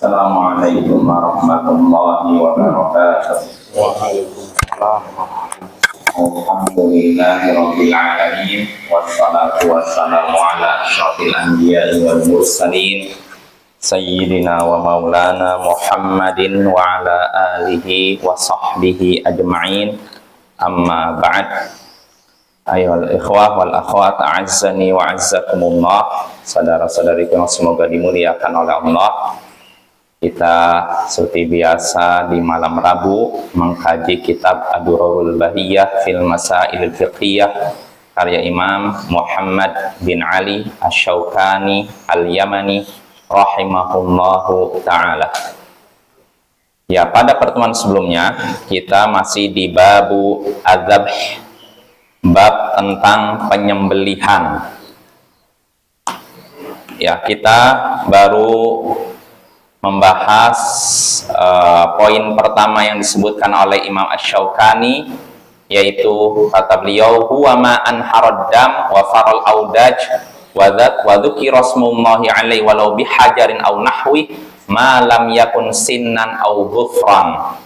Assalamualaikum warahmatullahi wabarakatuh. Waalaikumsalam. Alhamdulillahirabbil alamin wassalatu wassalamu ala asyrofil anbiya'i wal mursalin sayyidina wa maulana Muhammadin wa ala alihi wa sahbihi ajma'in. Amma ba'd. Ayohal ikhwah wal akhwat, a'azzani wa a'azzakumullah. Saudara-saudariku yang semoga dimuliakan oleh Allah. Kita seperti biasa di malam Rabu mengkaji kitab Ad-Durarul Bahiyah fil Masailil Fiqhiyah karya Imam Muhammad bin Ali Asy-Syaukani Al-Yamani rahimahullahu ta'ala. Ya, pada pertemuan sebelumnya kita masih di babu adzabh, bab tentang penyembelihan. Ya, kita baru membahas poin pertama yang disebutkan oleh Imam Asy-Syaukani, yaitu kata beliau huwa ma anharad dam wa faral audaj wa dzukira rasmullahi alaihi walau bihajarin aw nahwi ma lam yakun sinnan aw dhufran.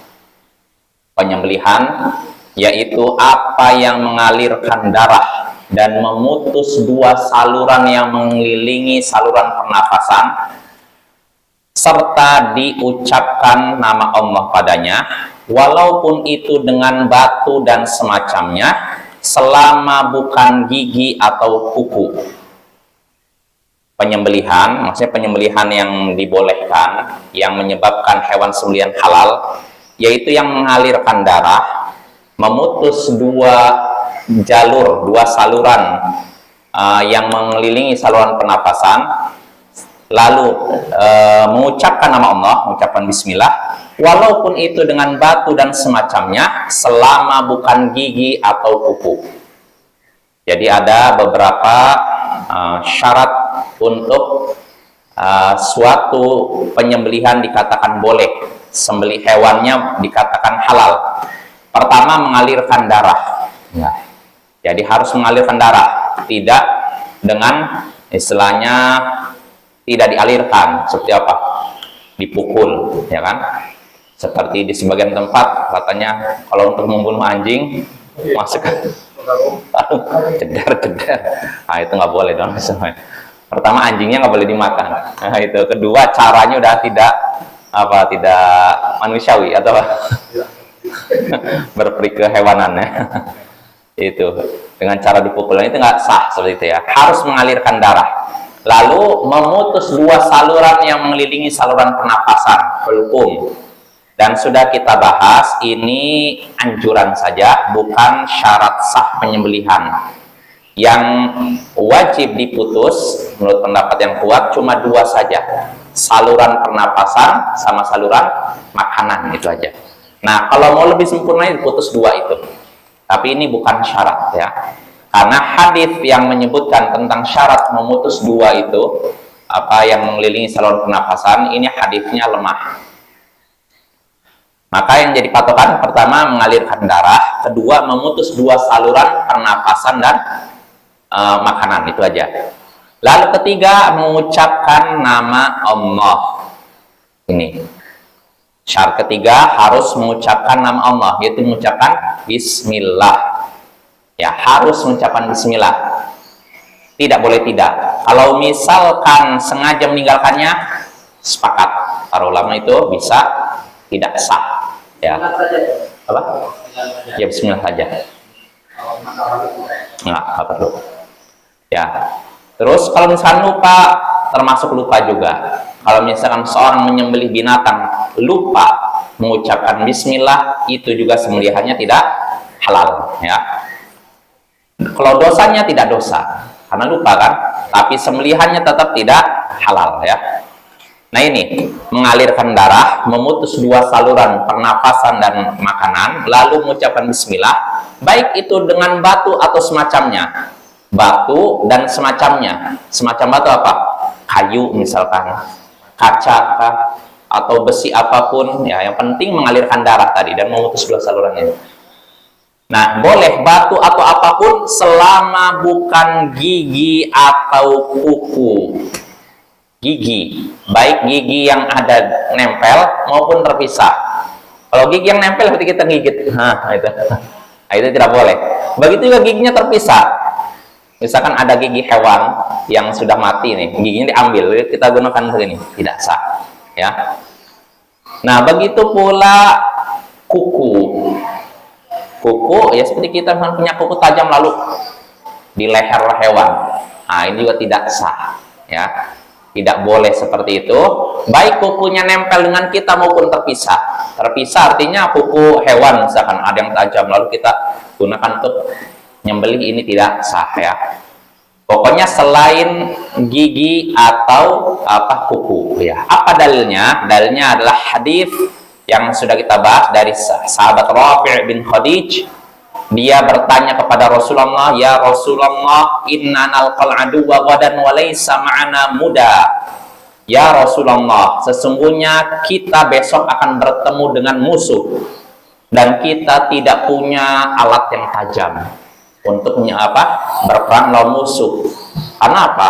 Penyembelihan yaitu apa yang mengalirkan darah dan memutus dua saluran yang mengelilingi saluran pernafasan, serta diucapkan nama Allah padanya, walaupun itu dengan batu dan semacamnya, selama bukan gigi atau kuku. Penyembelihan, maksudnya penyembelihan yang dibolehkan, yang menyebabkan hewan sembelihan halal, yaitu yang mengalirkan darah, memutus dua jalur, dua saluran yang mengelilingi saluran pernafasan, lalu mengucapkan nama Allah, mengucapkan bismillah, walaupun itu dengan batu dan semacamnya, selama bukan gigi atau kuku. Jadi ada beberapa syarat untuk suatu penyembelihan dikatakan boleh, sembelih hewannya dikatakan halal. Pertama, mengalirkan darah. Ya. Jadi harus mengalirkan darah, tidak dengan istilahnya tidak dialirkan. Seperti apa? Dipukul, ya kan? Seperti di sebagian tempat katanya kalau untuk membunuh anjing masuk jedar. Nah, itu nggak boleh dong. Pertama, anjingnya nggak boleh dimakan. Nah, itu. Kedua, caranya udah tidak manusiawi atau berperi kehewanannya. Itu dengan cara dipukulnya itu nggak sah seperti itu ya. Harus mengalirkan darah. Lalu memutus dua saluran yang mengelilingi saluran pernapasan, hulqum. Dan sudah kita bahas, ini anjuran saja, bukan syarat sah penyembelihan. Yang wajib diputus, menurut pendapat yang kuat, cuma dua saja. Saluran pernapasan sama saluran makanan, itu aja. Nah, kalau mau lebih sempurna, diputus dua itu. Tapi ini bukan syarat ya. Karena hadis yang menyebutkan tentang syarat memutus dua itu, apa yang mengelilingi saluran pernapasan, ini hadisnya lemah. Maka yang jadi patokan pertama mengalirkan darah, kedua memutus dua saluran pernapasan dan makanan, itu aja. Lalu ketiga mengucapkan nama Allah. Ini syarat ketiga, harus mengucapkan nama Allah, yaitu mengucapkan bismillah. Ya, harus mengucapkan bismillah. Tidak boleh tidak. Kalau misalkan sengaja meninggalkannya, sepakat para ulama itu bisa tidak sah. Ya. Apa? Ya, bismillah saja. Nggak perlu. Ya. Terus kalau misalkan lupa, termasuk lupa juga. Kalau misalkan seorang menyembelih binatang lupa mengucapkan bismillah, itu juga sembelihannya tidak halal, ya. Kalau dosanya tidak dosa, karena lupa kan, tapi sembelihannya tetap tidak halal, ya. Nah, ini mengalirkan darah, memutus dua saluran pernapasan dan makanan, lalu mengucapkan bismillah, baik itu dengan batu atau semacamnya. Batu dan semacamnya. Semacam batu apa? Kayu misalkan, kaca atau besi apapun, ya. Yang penting mengalirkan darah tadi dan memutus dua salurannya. Nah, boleh batu atau apapun selama bukan gigi atau kuku. gigi, baik gigi yang ada nempel maupun terpisah. Kalau gigi yang nempel berarti kita gigit, itu tidak boleh. Begitu juga giginya terpisah. Misalkan ada gigi hewan yang sudah mati nih, giginya diambil, kita gunakan begini, tidak sah. Ya. Nah, begitu pula kuku. Kuku ya seperti kita punya kuku tajam lalu di leher hewan. Nah, ini juga tidak sah. Ya. Tidak boleh seperti itu. Baik kukunya nempel dengan kita maupun terpisah. Terpisah artinya kuku hewan misalkan ada yang tajam lalu kita gunakan untuk nyembelih, ini tidak sah ya. Pokoknya selain gigi atau kuku ya. Apa dalilnya? Dalilnya adalah hadis yang sudah kita bahas dari sahabat Rafi' bin Khadij. Dia bertanya kepada Rasulullah, "Ya Rasulullah, inna nalqal aduwwa ghadan wa laysa ma'ana muda." Ya Rasulullah, sesungguhnya kita besok akan bertemu dengan musuh dan kita tidak punya alat yang tajam untuk berperang lawan musuh. Karena apa?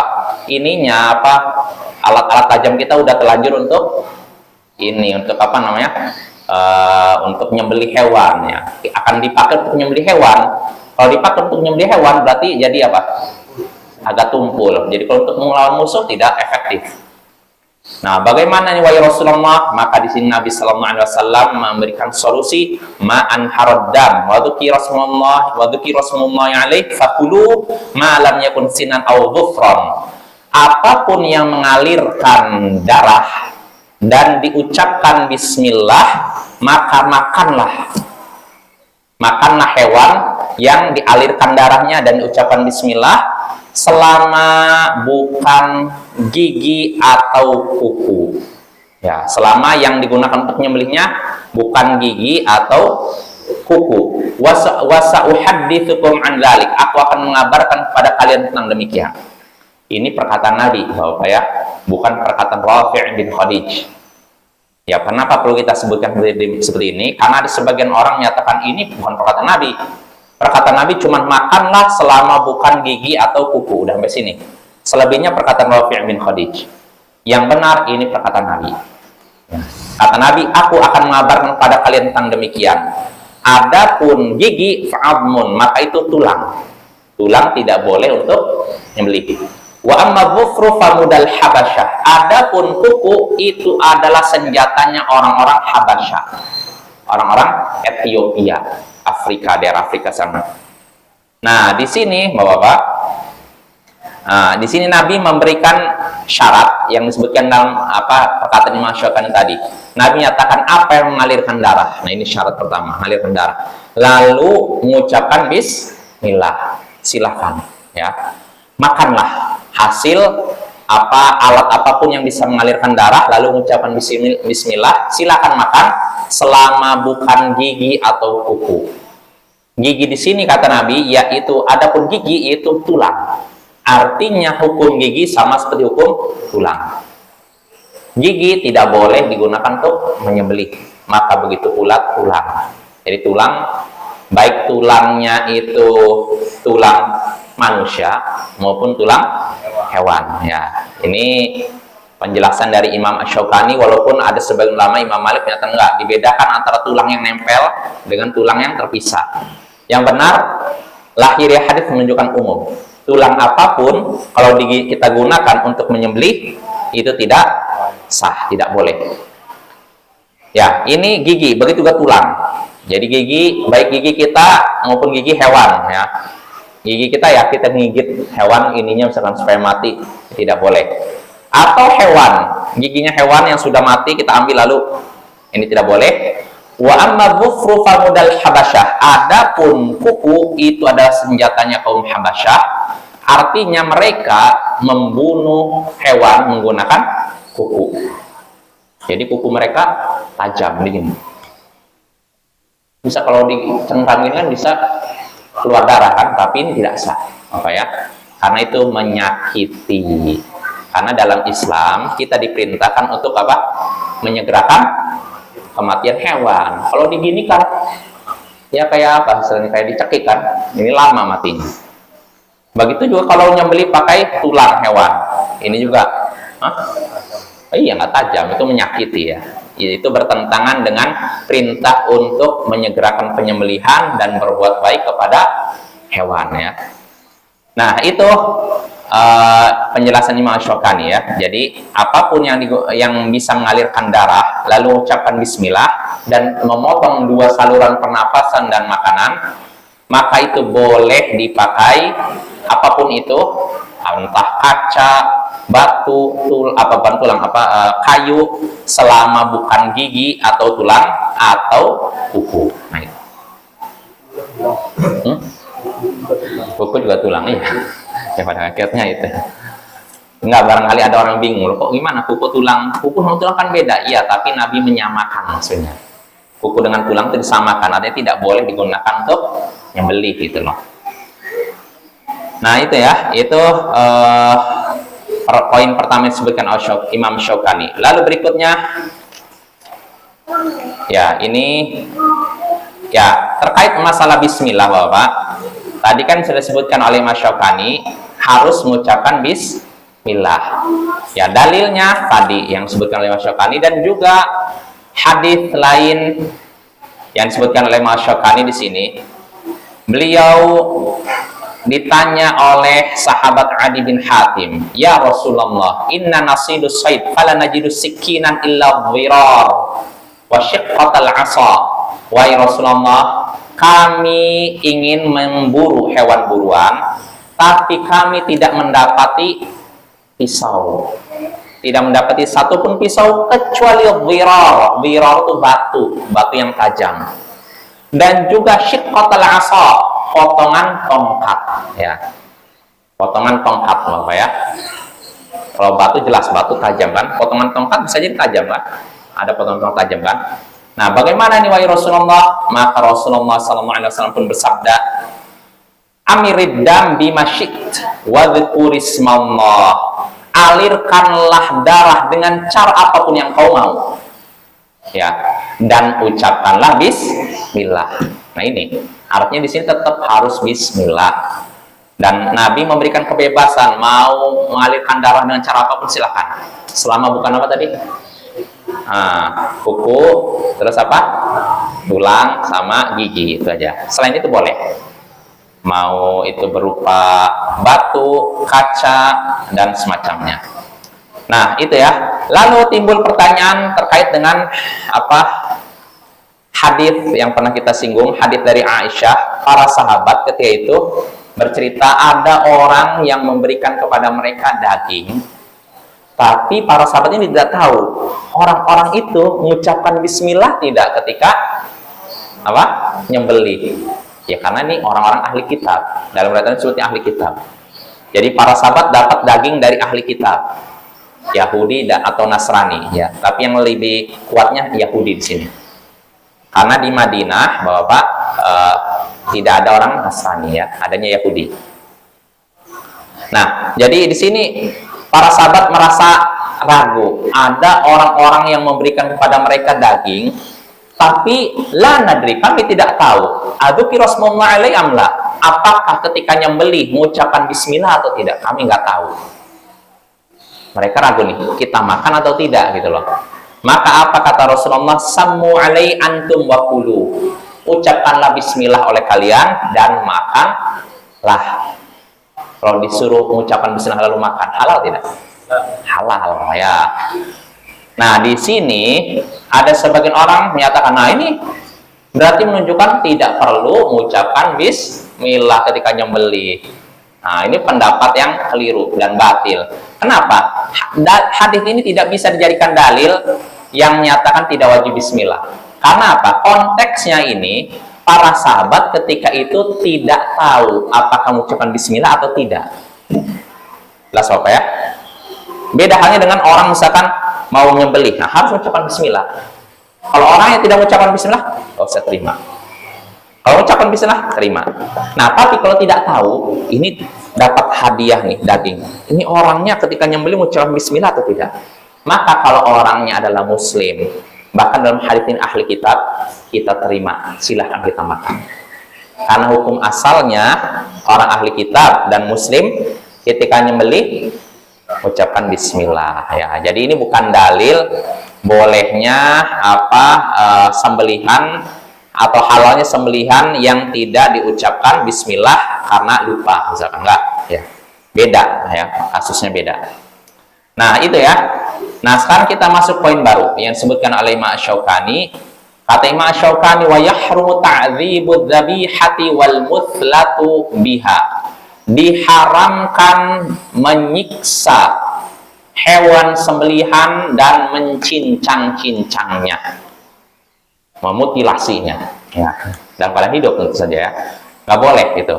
Ininya alat-alat tajam kita udah terlanjur untuk untuk menyembelih hewan ya. Akan dipakai untuk menyembelih hewan. Kalau dipakai untuk menyembelih hewan berarti jadi agak tumpul. Jadi kalau untuk melawan musuh tidak efektif. Nah, bagaimana nih wahai Rasulullah? Maka di sini Nabi Sallallahu Alaihi Wasallam memberikan solusi ma'an haradam wa dzikra Rasulullah alaihi fakulu ma lam yakun sinan aw dhufran. Apapun yang mengalirkan darah dan diucapkan bismillah, maka makanlah hewan yang dialirkan darahnya dan diucapkan bismillah selama bukan gigi atau kuku ya, selama yang digunakan untuk menyembelihnya bukan gigi atau kuku. Wasa uhadditsukum an dzalik, aku akan mengabarkan kepada kalian tentang demikian. Ini perkataan Nabi, Bapak ya, bukan perkataan Rafi' bin Khadij. Ya, kenapa perlu kita sebutkan seperti ini? Karena ada sebagian orang menyatakan ini bukan perkataan Nabi. Perkataan Nabi cuma makanlah selama bukan gigi atau kuku. Udah sampai sini. Selebihnya perkataan Rafi' bin Khadij. Yang benar ini perkataan Nabi. Kata Nabi, aku akan mengabarkan kepada kalian tentang demikian. Adapun gigi fa'admun, maka itu tulang. Tulang tidak boleh untuk menyembelih. Wa amma dhufru famudal habasyah. Adapun kuku itu adalah senjatanya orang-orang Habasyah. Orang-orang Ethiopia. Afrika, daerah Afrika sana. Nah, di sini Bapak-bapak, di sini Nabi memberikan syarat yang disebutkan dalam perkataan Imam Syaukani tadi. Nabi menyatakan apa yang mengalirkan darah. Nah, ini syarat pertama, mengalirkan darah. Lalu mengucapkan bismillah. Silakan ya. Makanlah hasil alat apapun yang bisa mengalirkan darah lalu mengucapkan bismillah, silakan makan selama bukan gigi atau kuku. Gigi di sini kata Nabi yaitu adapun gigi itu tulang. Artinya hukum gigi sama seperti hukum tulang. Gigi tidak boleh digunakan untuk menyembelih. Maka begitu pula tulang. Jadi tulang, baik tulangnya itu tulang manusia maupun tulang hewan ya. Ini penjelasan dari Imam Asy-Syaukani, walaupun ada sebagian ulama Imam Malik ternyata enggak, dibedakan antara tulang yang nempel dengan tulang yang terpisah. Yang benar, lahiriah hadis menunjukkan umum. Tulang apapun kalau kita gunakan untuk menyembelih itu tidak sah, tidak boleh. Ya, ini gigi, begitu juga tulang. Jadi gigi, baik gigi kita maupun gigi hewan ya. Gigi kita ya kita gigit hewan ininya misalkan supaya mati, tidak boleh. Atau hewan, giginya hewan yang sudah mati kita ambil lalu, ini tidak boleh. Wa amma dhufru famudal habasyah. Adapun kuku itu adalah senjatanya kaum Habasyah. Artinya mereka membunuh hewan menggunakan kuku. Jadi kuku mereka tajam begini. Bisa kalau dicengkangin kan bisa keluar darah kan, tapi ini tidak sah. Apa ya? Karena itu menyakiti. Karena dalam Islam kita diperintahkan untuk apa? Menyegerakan kematian hewan. Kalau diginikan ya kayak apa? Misalnya kayak dicekik kan, ini lama matinya. Begitu juga kalau nyembelih pakai tulang hewan, ini juga Hah? Iya, nggak tajam, itu menyakiti ya. Itu bertentangan dengan perintah untuk menyegerakan penyembelihan dan berbuat baik kepada hewan ya. Nah, itu penjelasan Imam Asy-Syaukani ya. Jadi apapun yang bisa mengalirkan darah lalu ucapkan bismillah dan memotong dua saluran pernapasan dan makanan, maka itu boleh dipakai apapun itu, entah kaca, batu, kayu, selama bukan gigi atau tulang atau kuku. Nah, itu. Kuku juga tulang ya. Ya pada akhirnya itu. Enggak, barangkali ada orang bingung, loh, kok gimana kuku tulang sama tulang kan beda. Iya, tapi Nabi menyamakan maksudnya. Kuku dengan tulang itu disamakan, artinya tidak boleh digunakan untuk nyembelih gitu loh. Nah, itu ya, itu poin pertama yang disebutkan Imam Syaukani. Lalu berikutnya ya, ini ya terkait masalah bismillah Bapak. Tadi kan sudah disebutkan oleh Imam Syaukani harus mengucapkan bismillah. Ya, dalilnya tadi yang disebutkan oleh Imam Syaukani dan juga hadis lain yang disebutkan oleh Imam Syaukani di sini. Beliau ditanya oleh sahabat Adi bin Hatim, "Ya Rasulullah, inna nasidus said fala najidu sikinan illa dhirar wa syiqqatal 'asa." Wahai Rasulullah, kami ingin memburu hewan buruan, tapi kami tidak mendapati pisau. Tidak mendapati satupun pisau kecuali dhirar. Dhirar itu batu yang tajam. Dan juga syiqqatal 'asa, potongan tongkat ya. Potongan tongkat Bapak ya. Kalau batu jelas batu tajam kan, potongan tongkat bisa jadi tajam kan? Ada potongan tongkat tajam kan? Nah, bagaimana nih wahai Rasulullah? Maka Rasulullah SAW pun bersabda, "Amirid dam bimasyit wa dzkurismallah." Alirkanlah darah dengan cara apapun yang kau mau. Ya, dan ucapkanlah bismillah. Nah, ini artinya di sini tetap harus bismillah. Dan Nabi memberikan kebebasan mau mengalirkan darah dengan cara apapun silakan. Selama bukan apa tadi? Kuku, terus apa? Tulang sama gigi, itu aja. Selain itu boleh. Mau itu berupa batu, kaca, dan semacamnya. Nah, itu ya. Lalu timbul pertanyaan terkait dengan apa? Hadis yang pernah kita singgung, hadis dari Aisyah, para sahabat ketika itu bercerita ada orang yang memberikan kepada mereka daging, tapi para sahabat ini tidak tahu orang-orang itu mengucapkan bismillah tidak ketika apa? Nyembelih. Ya karena ini orang-orang ahli kitab. Dalam riwayat disebutnya ahli kitab. Jadi para sahabat dapat daging dari ahli kitab, Yahudi atau Nasrani ya. Tapi yang lebih kuatnya Yahudi di sini. Karena di Madinah, Bapak, tidak ada orang Nasrani ya, adanya Yahudi. Nah, jadi di sini para sahabat merasa ragu. Ada orang-orang yang memberikan kepada mereka daging, tapi la nadri, kami tidak tahu. Adzukira rasmullah alaihi amla. Apakah ketika nyembelih mengucapkan bismillah atau tidak? Kami nggak tahu. Mereka ragu nih, kita makan atau tidak gitu loh. Maka apa kata Rasulullah? Sammu alaihi antum wa kulu. Ucapkanlah bismillah oleh kalian dan makanlah. Kalau disuruh mengucapkan bismillah lalu makan, halal tidak? Halal ya. Nah, di sini ada sebagian orang menyatakan, nah ini berarti menunjukkan tidak perlu mengucapkan bismillah ketika nyembelih. Nah, ini pendapat yang keliru dan batil. Kenapa? Hadis ini tidak bisa dijadikan dalil yang menyatakan tidak wajib bismillah. Karena apa? Konteksnya ini, para sahabat ketika itu tidak tahu apakah mengucapkan bismillah atau tidak. Jelas Bapak ya? Beda halnya dengan orang misalkan mau nyembelih, nah harus mengucapkan bismillah. Kalau orang yang tidak mengucapkan bismillah, oh saya terima. Kalau mengucapkan bismillah, terima. Nah, tapi kalau tidak tahu, ini dapat hadiah nih, daging. Ini orangnya ketika nyembelih mengucapkan bismillah atau tidak? Maka kalau orangnya adalah muslim, bahkan dalam hadits ini ahli kitab, kita terima, silahkan kita makan. Karena hukum asalnya orang ahli kitab dan muslim ketika nyembelih ucapkan bismillah ya. Jadi ini bukan dalil bolehnya sembelihan atau halalnya sembelihan yang tidak diucapkan bismillah karena lupa misalkan, enggak ya. Beda ya, kasusnya beda. Nah, itu ya. Nah, sekarang kita masuk poin baru yang disebutkan oleh Imam Asy-Syaukani. Kata Imam Asy-Syaukani, wa yahrumu ta'dzibudz dzabihati wal muthlatu biha. Diharamkan menyiksa hewan sembelihan dan mencincang-cincangnya, memutilasinya ya, dan pada hidup tentu saja ya, nggak boleh itu.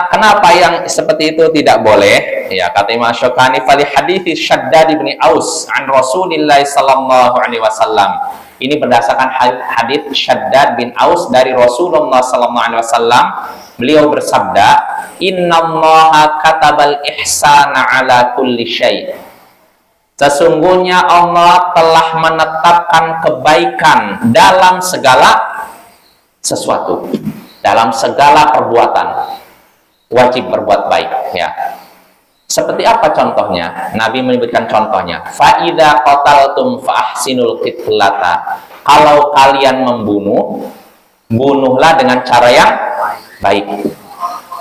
Kenapa yang seperti itu tidak boleh? Ya, kata Imam Asy-Syaukani, fali hadiits Syaddad bin Aus an Rasulillah sallallahu alaihi wasallam. Ini berdasarkan hadits Syaddad bin Aus dari Rasulullah sallallahu alaihi wasallam. Beliau bersabda, "Innallaha katabal ihsana ala kulli syai'." Sesungguhnya Allah telah menetapkan kebaikan dalam segala sesuatu, dalam segala perbuatan. Wajib berbuat baik ya. Seperti apa contohnya? Nabi menyebutkan contohnya, fa idza qataltum fa ahsinul qitlata. Kalau kalian membunuh, bunuhlah dengan cara yang baik.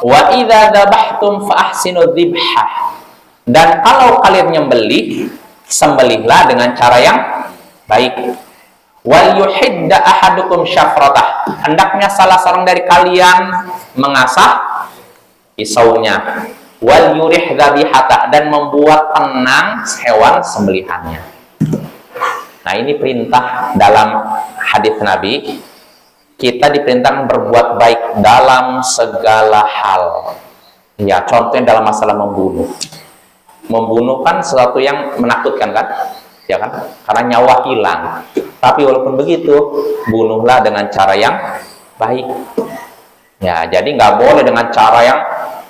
Wa idza dzabhtum fa ahsinudz dzibhah. Dan kalau kalian menyembelih, sembelihlah dengan cara yang baik. Wal yuhidda ahadukum syafratah. Hendaknya salah seorang dari kalian mengasah pisaunya. Wal yurih dzabihata, dan membuat tenang hewan sembelihannya. Nah, ini perintah dalam hadis Nabi. Kita diperintahkan berbuat baik dalam segala hal. Ya, contohnya dalam masalah membunuh. Membunuh kan sesuatu yang menakutkan kan? Ya kan? Karena nyawa hilang. Tapi walaupun begitu, bunuhlah dengan cara yang baik. Ya, jadi nggak boleh dengan cara yang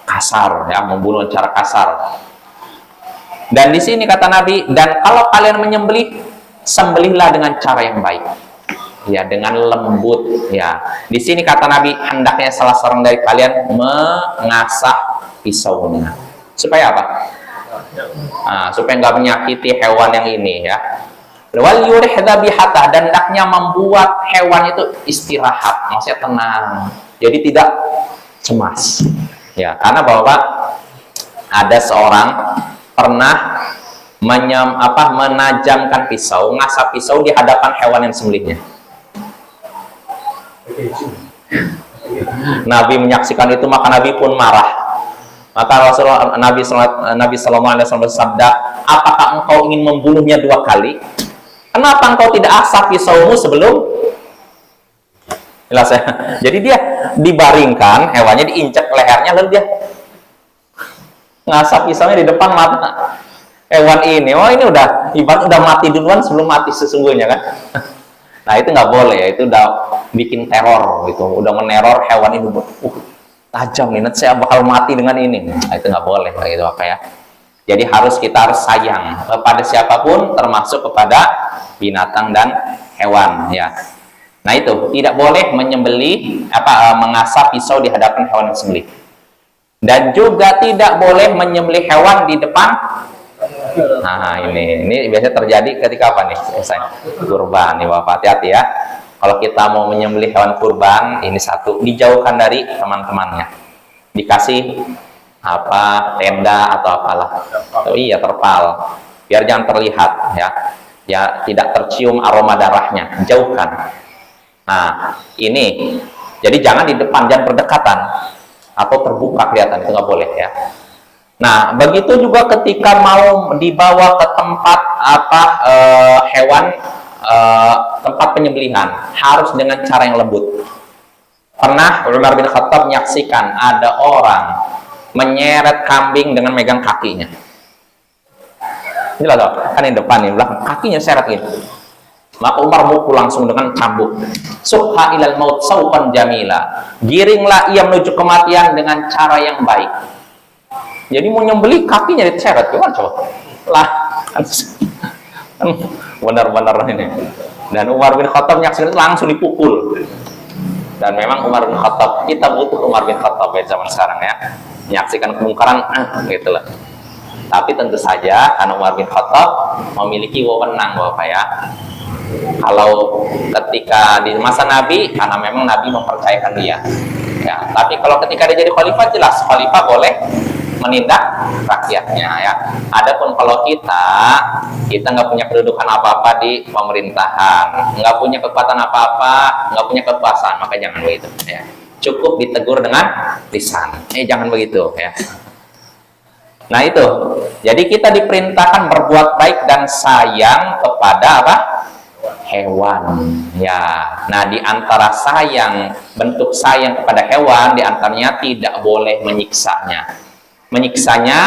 kasar, ya, membunuh dengan cara kasar. Dan di sini kata Nabi, dan kalau kalian menyembelih, sembelihlah dengan cara yang baik. Ya, dengan lembut. Ya, di sini kata Nabi, hendaknya salah seorang dari kalian mengasah pisaunya. Supaya apa? Nah, supaya nggak menyakiti hewan yang ini ya. Wal yurih dzabihata, dan hendaknya membuat hewan itu istirahat, maksudnya tenang. Jadi tidak cemas. Ya, karena bahwa ada seorang pernah menajamkan pisau, ngasah pisau di hadapan hewan yang sembelihnya. Nabi menyaksikan itu, maka Nabi pun marah. Maka Nabi sallallahu alaihi wasallam bersabda, apakah engkau ingin membunuhnya 2 kali? Kenapa engkau tidak asah pisaumu sebelum? Jelas ya. Jadi dia dibaringkan, hewannya diinjak lehernya, lalu dia ngasah pisaunya di depan mata hewan ini. Oh, ini udah mati duluan sebelum mati sesungguhnya kan? Nah, itu nggak boleh ya. Itu udah bikin teror gitu, udah meneror hewan ini. Tajam nih, nanti saya bakal mati dengan ini. Nah, itu nggak boleh gitu apa ya. Jadi kita harus sayang kepada siapapun, termasuk kepada binatang dan hewan ya. Nah, itu tidak boleh menyembelih mengasah pisau di hadapan hewan yang sembelih. Dan juga tidak boleh menyembelih hewan di depan. Nah, ini biasanya terjadi ketika apa nih? Kurban nih, Bapak, hati-hati ya. Kalau kita mau menyembelih hewan kurban, ini satu, dijauhkan dari teman-temannya. Dikasih tenda atau apalah. Oh iya, terpal. Biar jangan terlihat ya. Ya, tidak tercium aroma darahnya, jauhkan. Nah, ini. Jadi jangan di depan, jangan berdekatan atau terbuka kelihatan, itu nggak boleh ya. Nah, begitu juga ketika mau dibawa ke tempat hewan tempat penyembelihan, harus dengan cara yang lembut. Pernah Umar bin Khattab menyaksikan ada orang menyeret kambing dengan megang kakinya. Ini loh, kan yang depan nih, belakang kakinya seret gitu. Maka Umar mukul langsung dengan cambuk. Subha ilal maut sauqan jamila. Giringlah ia menuju kematian dengan cara yang baik. Jadi mau nyembeli kakinya diseret, gimana coba? Lah, benar-benar ini. Dan Umar bin Khattab menyaksikan itu langsung dipukul. Dan memang Umar bin Khattab, kita butuh Umar bin Khattab ya zaman sekarang ya, menyaksikan kemungkaran gitu lah. Tapi tentu saja karena Umar bin Khattab memiliki wewenang Bapak ya. Kalau ketika di masa Nabi, karena memang Nabi mempercayakan dia. Ya, tapi kalau ketika dia jadi khalifah, jelas khalifah boleh menindak rakyatnya ya. Adapun kalau kita nggak punya kedudukan apa-apa di pemerintahan, nggak punya kekuatan apa-apa, nggak punya kekuasaan, maka jangan begitu ya. Cukup ditegur dengan lisan. Jangan begitu ya. Nah itu, jadi kita diperintahkan berbuat baik dan sayang kepada apa? Hewan. Ya, nah di antara sayang, bentuk sayang kepada hewan, di antaranya tidak boleh menyiksanya. Menyiksanya,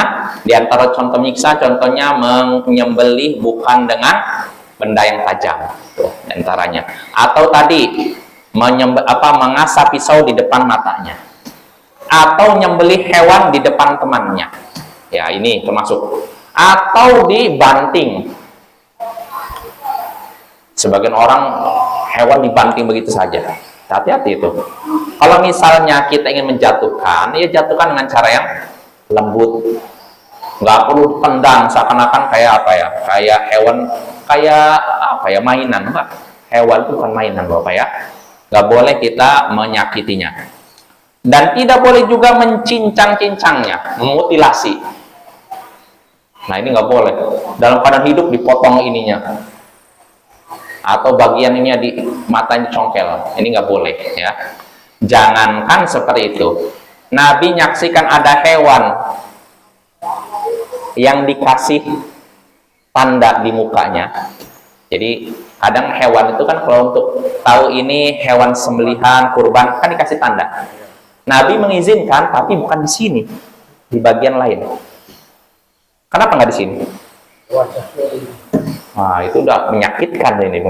di antara contoh menyiksa, contohnya menyembelih bukan dengan benda yang tajam, tuh, di antaranya. Atau tadi mengasah pisau di depan matanya, atau nyembelih hewan di depan temannya. Ya, ini termasuk. Atau dibanting. Sebagian orang hewan dibanting begitu saja. Hati-hati itu. Kalau misalnya kita ingin menjatuhkan, ya jatuhkan dengan cara yang lembut. Nggak perlu tendang seakan-akan kayak apa ya? Kayak hewan, kayak apa ya? Mainan, Pak. Hewan itu bukan mainan, Bapak ya. Nggak boleh kita menyakitinya. Dan tidak boleh juga mencincang-cincangnya, memutilasi. Nah ini nggak boleh. Dalam keadaan hidup dipotong ininya, atau bagian ini di matanya congkel, ini nggak boleh ya. Jangankan seperti itu. Nabi nyaksikan ada hewan yang dikasih tanda di mukanya. Jadi kadang hewan itu kan kalau untuk tahu ini hewan sembelihan kurban kan dikasih tanda. Nabi mengizinkan, tapi bukan di sini, di bagian lain. Kenapa nggak di sini? Nah, itu udah menyakitkan ini.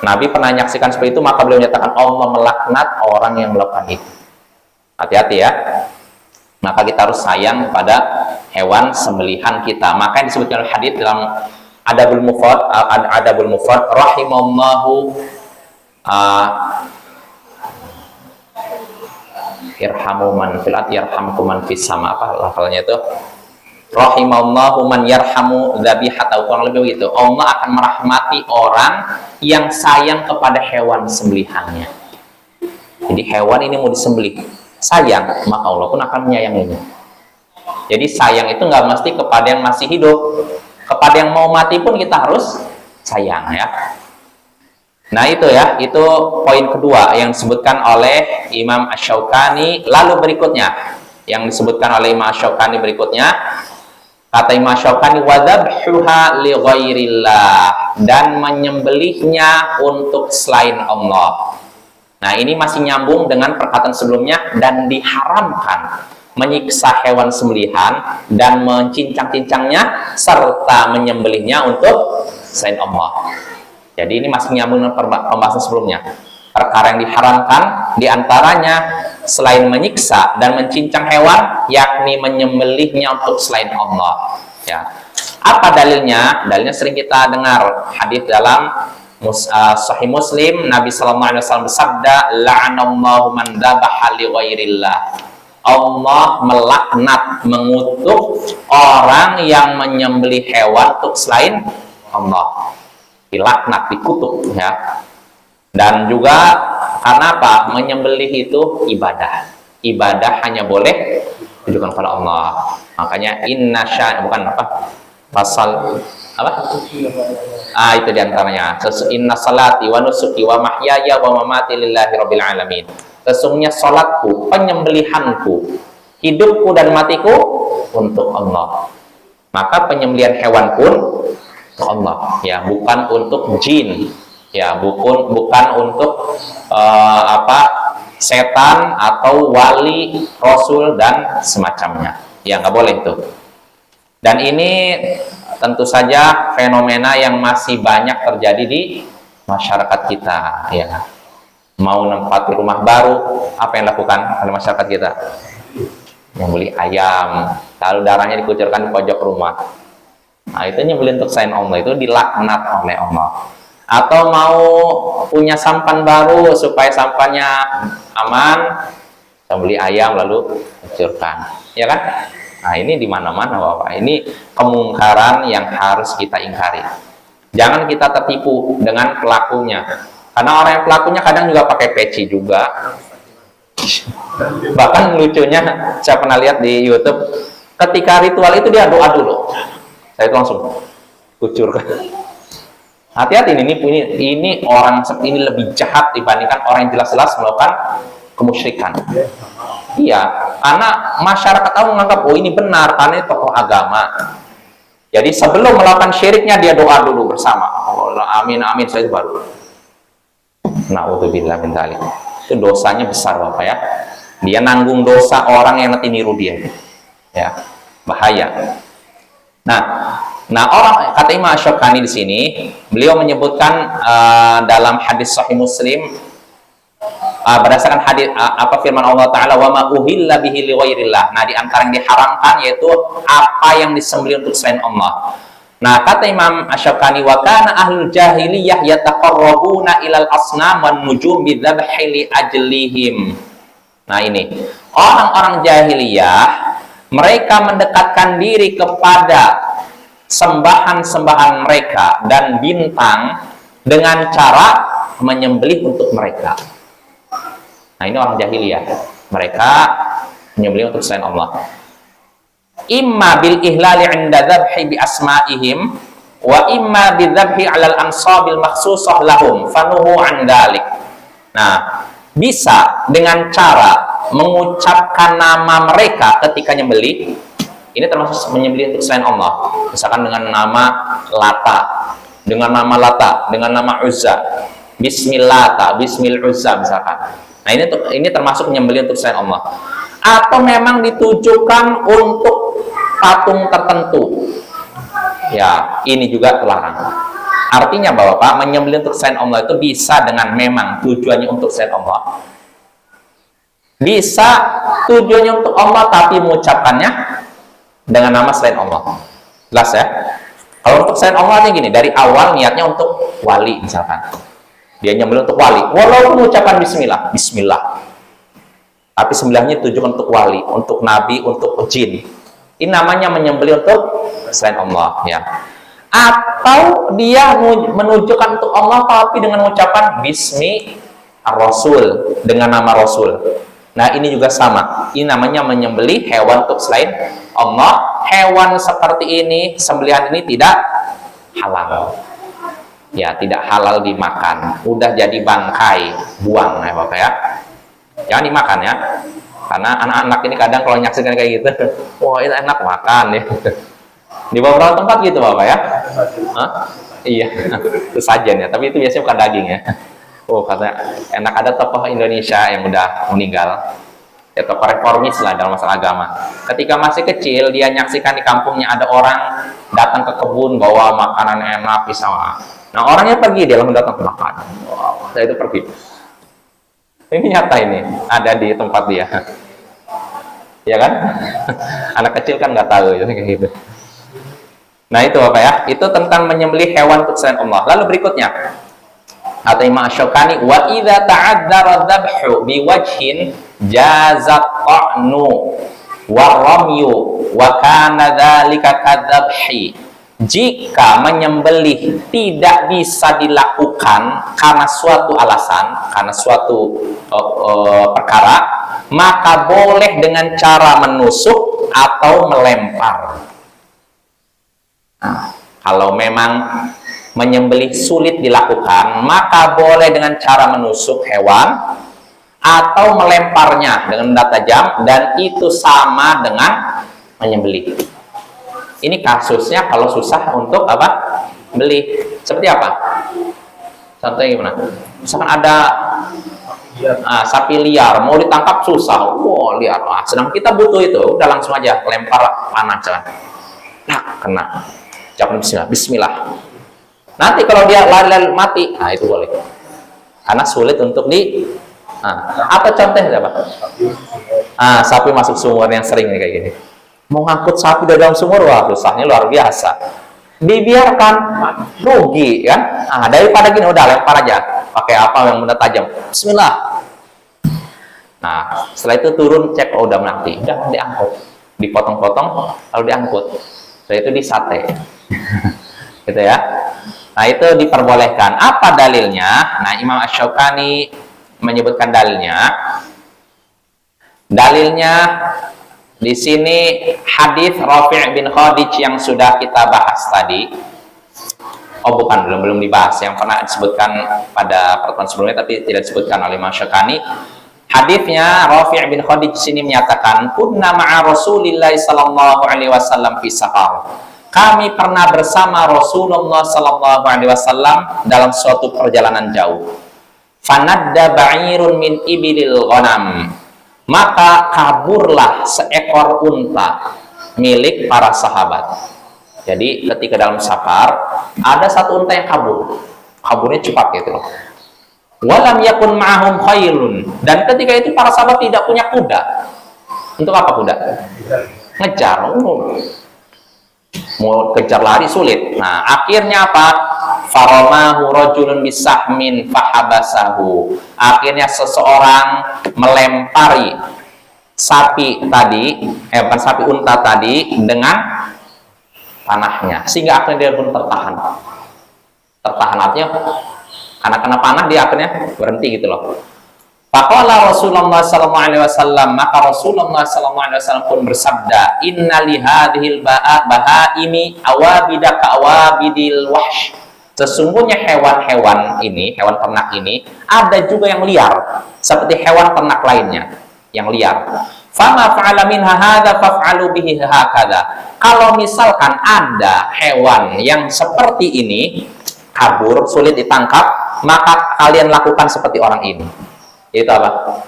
Nabi pernah menyaksikan seperti itu, maka beliau menyatakan Allah melaknat orang yang melakukan itu. Hati-hati ya. Maka kita harus sayang pada hewan sembelihan kita. Maka yang disebutkan oleh hadits dalam Adabul Mufrad, rahimallahu irhamu man fil ardi yarhamkum man fis sama, apa lafalnya itu? Rahimallahu man yarhamu dzabihata, kurang lebih begitu. Allah akan merahmati orang yang sayang kepada hewan sembelihannya. Jadi hewan ini mau disembelih, sayang, maka Allah pun akan menyayanginya. Jadi sayang itu nggak mesti kepada yang masih hidup, kepada yang mau mati pun kita harus sayang ya. Nah itu ya, itu poin kedua yang disebutkan oleh Imam Asy-Syaukani. Lalu berikutnya yang disebutkan oleh Imam Asy-Syaukani berikutnya, kata Imam Asy-Syaukani, wadzabhuha li ghairillah, dan menyembelihnya untuk selain Allah. Nah ini masih nyambung dengan perkataan sebelumnya, dan diharamkan menyiksa hewan sembelihan dan mencincang-cincangnya serta menyembelihnya untuk selain Allah. Jadi ini masih nyambung dengan pembahasan sebelumnya. Perkara yang diharamkan diantaranya selain menyiksa dan mencincang hewan, yakni menyembelihnya untuk selain Allah. Ya. Apa dalilnya? Dalilnya sering kita dengar hadis dalam Sahih Muslim, Nabi Sallallahu Alaihi Wasallam bersabda, "La'anallahu man dzabaha li ghairillah." Allah melaknat, mengutuk orang yang menyembelih hewan untuk selain Allah. Dilaknat, dikutuk ya. Dan juga karena apa? Menyembelih itu ibadah. Ibadah hanya boleh ditujukan kepada Allah. Makanya bukan apa? Pasal apa? Itu diantaranya. Inna salati wa nusuki wa mahyaya wa mamati lillahi rabbil alamin. Sesungguhnya salatku, penyembelihanku, hidupku dan matiku untuk Allah. Maka penyembelihan hewan pun untuk Allah, ya, bukan untuk jin, ya, bukan untuk setan atau wali, rasul dan semacamnya. Ya, nggak boleh itu. Dan ini tentu saja fenomena yang masih banyak terjadi di masyarakat kita, ya. Mau nempati rumah baru, apa yang dilakukan oleh masyarakat kita? Membeli ayam, lalu darahnya dikucurkan di pojok rumah. Nah, itu nyembelih untuk selain Allah, itu dilaknat oleh Allah. Atau mau punya sampan baru supaya sampannya aman, kita beli ayam lalu kucurkan, ya kan? Nah, ini di mana-mana Bapak. Ini kemungkaran yang harus kita ingkari. Jangan kita tertipu dengan pelakunya. Karena orang yang pelakunya kadang juga pakai peci juga. Bahkan lucunya, saya pernah lihat di YouTube, ketika ritual itu dia doa dulu. Saya itu langsung kucurkan. Hati-hati, ini orang seperti ini lebih jahat dibandingkan orang yang jelas-jelas melakukan kemusyrikan. Iya, karena masyarakat tahu menganggap oh ini benar karena ini tokoh agama. Jadi sebelum melakukan syiriknya dia doa dulu bersama. Allah, amin amin, saya baru. Na'udzubillah min dzalik. Itu dosanya besar Bapak ya. Dia nanggung dosa orang yang nanti niru dia. Ya, bahaya. Nah orang kata Imam Asy-Syaukani di sini, beliau menyebutkan dalam hadis Sahih Muslim, berdasarkan hadis firman Allah Taala, wa ma uhilla bihi li ghairillah. Nah, di antara yang diharamkan yaitu apa yang disembelih untuk selain Allah. Nah, kata Imam Asy-Syaukani, wa kana ahlul jahiliyah yataqarrabuna ilal asnam wan nujum bidzabhi li ajlihim. Nah, ini orang-orang jahiliyah, mereka mendekatkan diri kepada sembahan-sembahan mereka dan bintang dengan cara menyembelih untuk mereka. Nah, ini orang jahiliyah. Mereka menyembelih untuk selain Allah. Imma bil ihlali 'inda dzabhi bi asma'ihim wa imma bi dzabhi 'alal ansabil makhsusah lahum fanuhu 'an dzalik. Nah, bisa dengan cara mengucapkan nama mereka ketika nyembelih. Ini termasuk menyembelih untuk selain Allah. Misalkan dengan nama Lata, dengan nama Uzza, Bismillah, Bismil Uzza misalkan. Nah, ini termasuk menyembelih untuk selain Allah. Atau memang ditujukan untuk patung tertentu. Ya, ini juga terlarang. Artinya Bapak, menyembelih untuk selain Allah itu bisa dengan memang tujuannya untuk selain Allah. Bisa tujuannya untuk Allah tapi mengucapkannya dengan nama selain Allah. Jelas ya? Kalau untuk selain Allah gini, dari awal niatnya untuk wali misalkan. Dia nyembelih untuk wali, walaupun mengucapkan bismillah, tapi sembelihnya tujuan untuk wali, untuk nabi, untuk jin. Ini namanya menyembelih untuk selain Allah ya. Atau dia menunjukkan untuk Allah tapi dengan mengucapkan bismi ar-rasul, dengan nama rasul. Nah, ini juga sama. Ini namanya menyembelih hewan untuk selain Allah. Hewan seperti ini, sembelihan ini tidak halal. Ya, tidak halal dimakan. Udah jadi bangkai, buang ya Bapak ya. Jangan dimakan ya. Karena anak-anak ini kadang kalau nyaksikan kayak gitu, wah itu enak makan ya. Di beberapa tempat gitu Bapak ya. Hah? Iya, itu sajian ya. Tapi itu biasanya bukan daging ya. Oh, katanya enak, ada tokoh Indonesia yang udah meninggal. Ya, tokoh reformis lah dalam masalah agama. Ketika masih kecil, dia nyaksikan di kampungnya ada orang datang ke kebun bawa makanan enak, pisang. Nah, orangnya pergi, dia langsung datang ke makan. Wow, saya itu pergi. Ini nyata ini, ada di tempat dia. Ya kan? Anak kecil kan nggak tahu ya, kayak gitu. Nah, itu Bapak ya. Itu tentang menyembelih hewan untuk selain Allah. Lalu berikutnya, atau Imam Asy-Syaukani, wa idza ta'adzara dzabhu biwajhin jazat ta'nu wa ramyu wa kana dzalika kadzabhi. Jika menyembelih tidak bisa dilakukan karena suatu alasan, karena suatu perkara, maka boleh dengan cara menusuk atau melempar. Nah, kalau memang menyembelih sulit dilakukan, maka boleh dengan cara menusuk hewan atau melemparnya dengan benda tajam, dan itu sama dengan menyembelih. Ini kasusnya kalau susah untuk apa? Beli. Seperti apa? Contohnya gimana? Misalkan ada sapi liar mau ditangkap susah, wow liar. Sedang kita butuh itu, udah langsung aja lempar panah jalan. Nah, kena. Jangan bismillah. Nanti kalau dia lari mati, nah itu boleh. Karena sulit untuk apa contohnya apa? Sapi masuk sumur yang sering kayak gini. Mau ngangkut sapi dari dalam sumur, wah susahnya luar biasa. Dibiarkan rugi kan? Daripada gini udah lempar aja. Pakai apa yang benda tajam? Bismillah. Nah, setelah itu turun cek, udah mati, udah diangkut. dipotong-potong lalu diangkut. Setelah itu disate. Gitu ya. Nah, itu diperbolehkan. Apa dalilnya? Nah, Imam Asy-Syaukani menyebutkan dalilnya. Dalilnya di sini hadis Rafi' bin Khadij yang sudah kita bahas tadi. Oh, bukan, belum dibahas. Yang pernah disebutkan pada pertemuan sebelumnya tapi tidak disebutkan oleh Imam Asy-Syaukani. Hadisnya Rafi' bin Khadij di sini menyatakan, "Kunna ma'a Rasulillah sallallahu alaihi wasallam fi safar." Kami pernah bersama Rasulullah sallallahu alaihi wasallam dalam suatu perjalanan jauh. Fanadda ba'irun min ibilil ghanam. Maka kaburlah seekor unta milik para sahabat. Jadi ketika dalam safar ada satu unta yang kabur. Kaburnya cepat gitu loh. Walam yakun ma'ahum khailun. Dan ketika itu para sahabat tidak punya kuda. Untuk apa kuda? Ngejar. Mau kejar lari sulit. Nah, akhirnya apa? Faramahu rajulun bisahmin fahabasahu. Akhirnya seseorang melempari sapi tadi, bukan sapi, unta tadi dengan panahnya, sehingga akhirnya dia pun tertahan. Tertahan artinya karena kena panah dia akhirnya berhenti gitu loh. Faqala Rasulullah sallallahu alaihi wasallam, maka Rasulullah sallallahu alaihi wasallam pun bersabda, "Inna li hadhil bahaimi awabida ka awabidil wahsh." Sesungguhnya hewan-hewan ini, hewan ternak ini ada juga yang liar, seperti hewan ternak lainnya yang liar. Fama fa'ala minha hadza faf'alu bihi hakadha. Kalau misalkan ada hewan yang seperti ini kabur, sulit ditangkap, maka kalian lakukan seperti orang ini. Itu apa?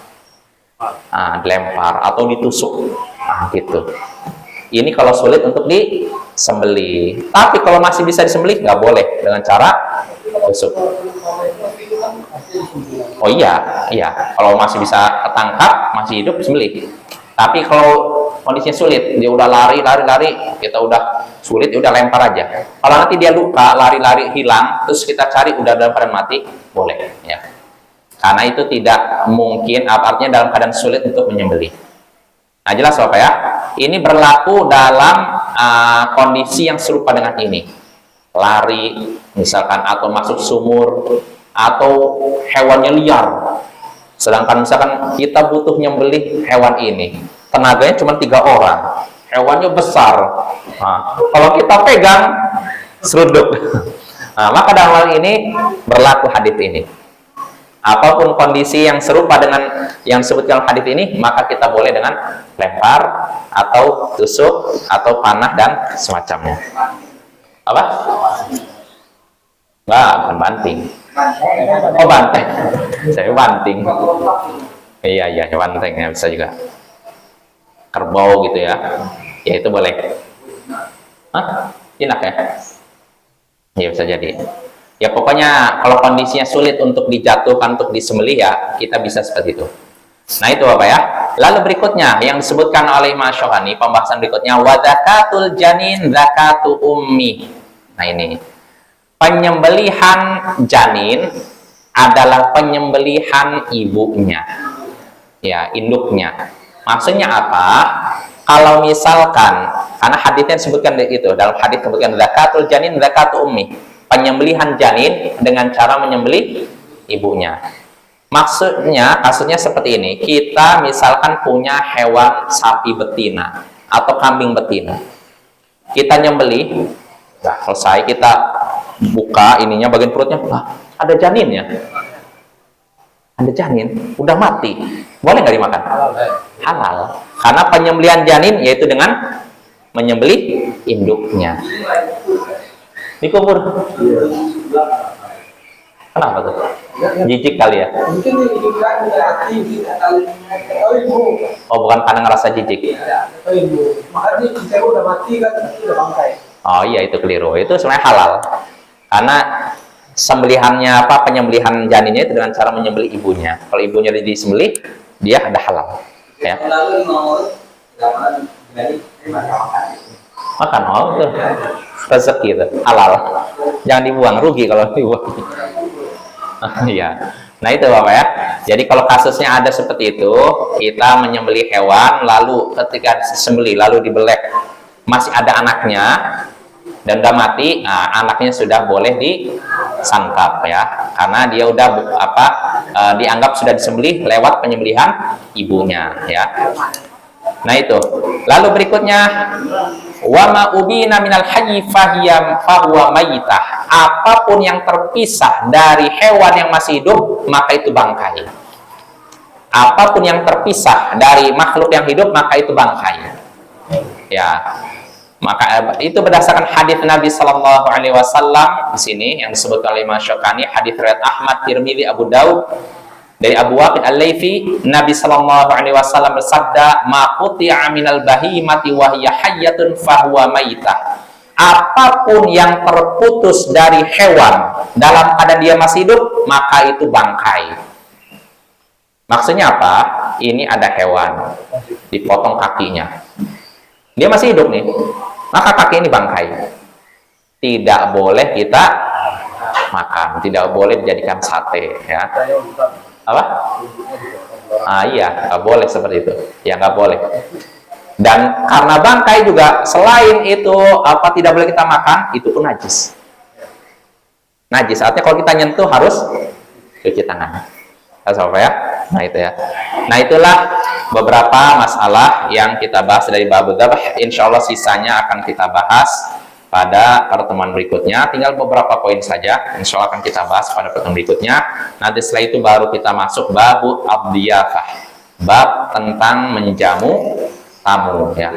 Dilempar atau ditusuk. Gitu. Ini kalau sulit untuk disembelih. Tapi kalau masih bisa disembelih, nggak boleh dengan cara tusuk. Oh iya. Kalau masih bisa ketangkap, masih hidup, sembelih. Tapi kalau kondisinya sulit, dia udah lari, kita udah sulit, ya udah lempar aja. Kalau nanti dia luka, lari, hilang, terus kita cari udah dalam keadaan mati, boleh. Ya. Karena itu tidak mungkin, artinya dalam keadaan sulit untuk menyembelih. Nah, jelas Bapak ya. Ini berlaku dalam kondisi yang serupa dengan ini. Lari, misalkan, atau masuk sumur, atau hewannya liar. Sedangkan misalkan kita butuh nyembelih hewan ini, tenaganya cuma 3 orang, hewannya besar. Nah, kalau kita pegang, seruduk. Nah, maka dalam hal ini berlaku hadis ini. Apapun kondisi yang serupa dengan yang disebutkan hadis ini, maka kita boleh dengan lempar atau tusuk atau panah dan semacamnya. Apa? Enggak, bukan banting. Oh, banteng. Saya banting. Iya, banteng ya bisa juga. Kerbau gitu ya. Ya itu boleh. Hah? Enak ya? Ya bisa jadi. Ya pokoknya kalau kondisinya sulit untuk dijatuhkan, untuk disembelih ya kita bisa seperti itu. Nah itu Bapak ya. Lalu berikutnya yang disebutkan oleh Imam Asy-Syaukani, pembahasan berikutnya, wa zakatul janin zakatu ummi. Nah ini, penyembelihan janin adalah penyembelihan ibunya, ya induknya. Maksudnya apa? Kalau misalkan, karena hadisnya disebutkan itu, dalam hadis disebutkan zakatul janin zakatu ummi, penyembelihan janin dengan cara menyembelih ibunya. Kasusnya seperti ini. Kita misalkan punya hewan sapi betina atau kambing betina. Kita nyembelih, nah, selesai kita buka ininya, bagian perutnya, ada janinnya. Ada janin, udah mati. Boleh nggak dimakan? Halal. Karena penyembelihan janin yaitu dengan menyembelih induknya. Dikubur. Kenapa tuh? Jijik kali ya? Oh, bukan karena ngerasa jijik. Oh iya, itu keliru. Itu sebenarnya halal. Karena sembelihannya apa? Penyembelihan janinnya itu dengan cara menyembelih ibunya. Kalau ibunya disembelih, dia ada halal. Ya. Makan, itu rezeki itu halal. Jangan dibuang, rugi kalau dibuang. Iya. Nah itu Bapak ya. Jadi kalau kasusnya ada seperti itu, kita menyembelih hewan, lalu ketika disembelih lalu dibelek masih ada anaknya dan udah mati, nah, anaknya sudah boleh disantap ya, karena dia udah dianggap sudah disembelih lewat penyembelihan ibunya ya. Nah itu. Lalu berikutnya, wa ma ubina minal hayyi fahuwa mayyitah. Apapun yang terpisah dari hewan yang masih hidup, maka itu bangkai. Apapun yang terpisah dari makhluk yang hidup, maka itu bangkai. Ya. Maka itu berdasarkan hadis Nabi Shallallahu Alaihi Wasallam di sini yang disebutkan oleh Imam Syukani, hadis riwayat Ahmad, Tirmidzi, Abu Daud dari Abu Waqid Al-Laythi, Nabi Shallallahu Alaihi Wasallam bersabda, "Ma quti'a minal bahimati wa hiya hayyatun fahuwa maitah." Apapun yang terputus dari hewan dalam keadaan dia masih hidup, maka itu bangkai. Maksudnya apa? Ini ada hewan dipotong kakinya. Dia masih hidup nih, maka kaki ini bangkai. Tidak boleh kita makan, tidak boleh dijadikan sate, ya. Apa? Iya, nggak boleh seperti itu. Ya nggak boleh. Dan karena bangkai juga, selain itu tidak boleh kita makan, itu pun najis. Najis, artinya kalau kita nyentuh harus cuci tangan. Apa ya? Nah itu ya. Nah itulah beberapa masalah yang kita bahas dari bab dzabh. Insya Allah sisanya akan kita bahas pada pertemuan berikutnya. Tinggal beberapa poin saja. Insya Allah akan kita bahas pada pertemuan berikutnya. Nanti setelah itu baru kita masuk babu abdiyafah, bab tentang menjamu tamu ya.